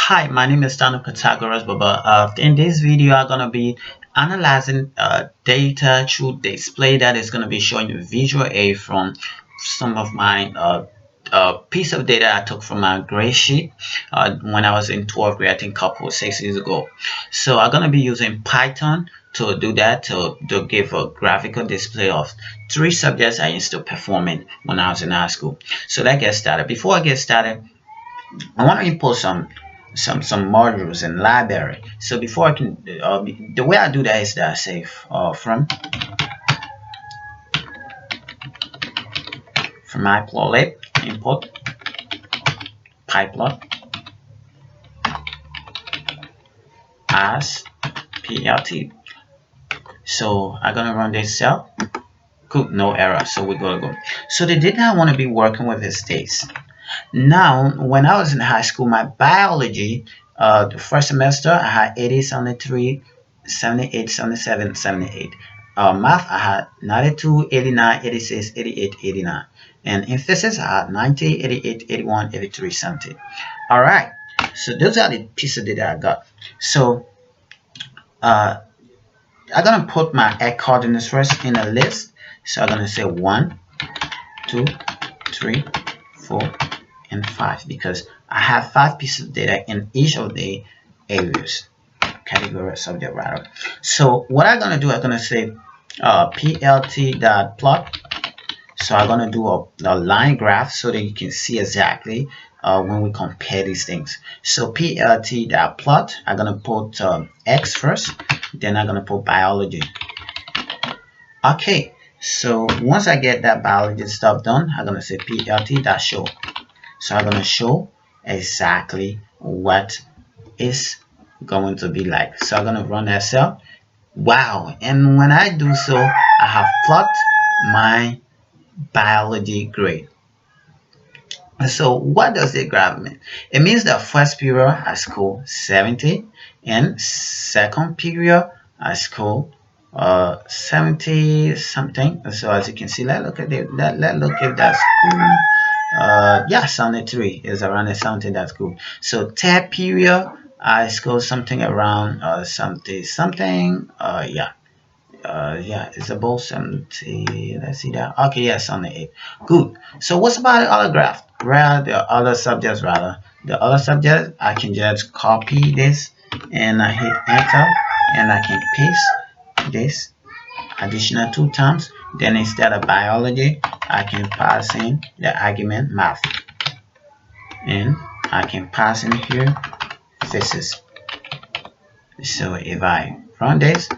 Hi, my name is Pythagoras, but in this video, I'm gonna be analyzing data through display that is gonna be showing you visual aid from some of my piece of data I took from my grade sheet when I was in 12th grade, I think couple 6 years ago. So I'm gonna be using Python to do that to give a graphical display of 3 subjects I used to perform in when I was in high school. So let's get started. Before I get started, I want to import some modules in library. So before I can, the way I do that is that I say from myplotly import pyplot as plt. So I'm gonna run this cell. Cool, no error. So we're gonna go. So the data I want to be working with is this. Now, when I was in high school, my biology, the first semester, I had 80, 73, 78, 77, 78. Math, I had 92, 89, 86, 88, 89. And in physics, I had 90, 88, 81, 83, 70. All right. So those are the pieces of data I got. So I'm going to put my x coordinates first in a list. So I'm going to say 1, 2, 3, 4, and 5 because I have 5 pieces of data in each of the areas, category, subject rather. So what I'm gonna do, I'm gonna say plt.plot. So I'm gonna do a line graph so that you can see exactly when we compare these things. So plt.plot, I'm gonna put x first, then I'm gonna put biology. Okay, so once I get that biology stuff done, I'm gonna say plt.show. So I'm going to show exactly what is going to be like. So I'm going to run that cell. Wow. And when I do so, I have plotted my biology grade. So what does the graph mean? It means that first period I scored 70 and second period I scored 70 something. So as you can see, let's look at it. Let's look at that school. Yeah, 73 is around something. That's good. So third period I scored something around 70 something. Yeah, it's about 70. Let's see that. Okay, yeah, 78. Good. So what's about the other graph? Well, the other subjects rather. The other subject, I can just copy this and I hit enter and I can paste this additional 2 times. Then instead of biology, I can pass in the argument math. And I can pass in here physics. So if I run this,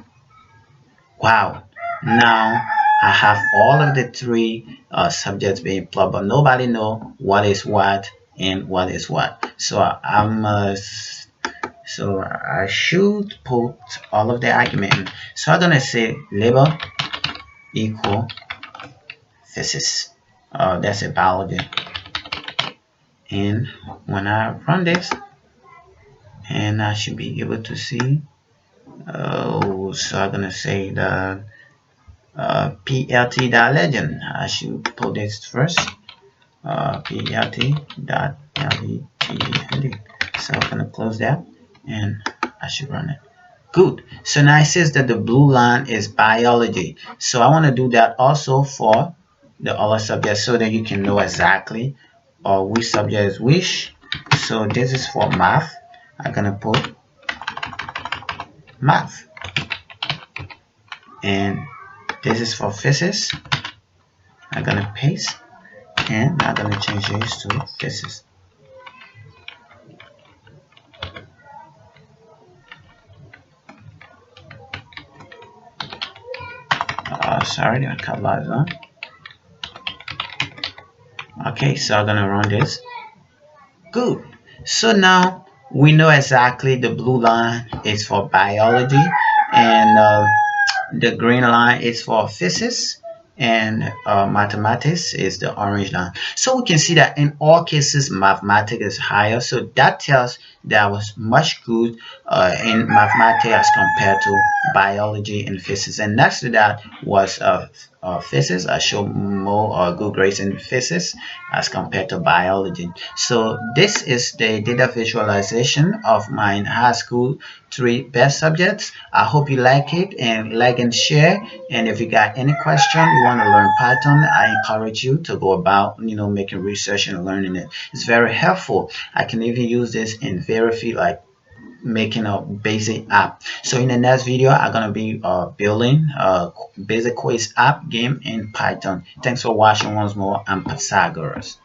wow, now I have all of the 3 subjects being plotted, but nobody know what is what and what is what. So I should put all of the argument in. So I'm gonna say label equal physics. That's a biology. And when I run this, and I should be able to see. So I'm gonna say the plt.legend. I should put this first. plt.legend. So I'm gonna close that, and I should run it. Good. So now it says that the blue line is biology. So I want to do that also for the other subjects so that you can know exactly which subject is which. So this is for math. I'm gonna put math, and this is for physics. I'm gonna paste, and I'm gonna change this to physics. Sorry, the color is on. Okay, so I'm gonna run this. Good. So now we know exactly the blue line is for biology, and the green line is for physics, and mathematics is the orange line. So we can see that in all cases mathematics is higher, so that tells that was much good in mathematics as compared to biology and physics. And next to that was physics. I showed more good grades in physics as compared to biology. So this is the data visualization of my high school three best subjects. I hope you like it, and like and share. And if you got any question, you want to learn Python, I encourage you to go about making research and learning it. It's very helpful. I can even use this in very few, like making a basic app. So in the next video, I'm gonna be building a basic quiz app game in Python. Thanks for watching once more. I'm Pythagoras.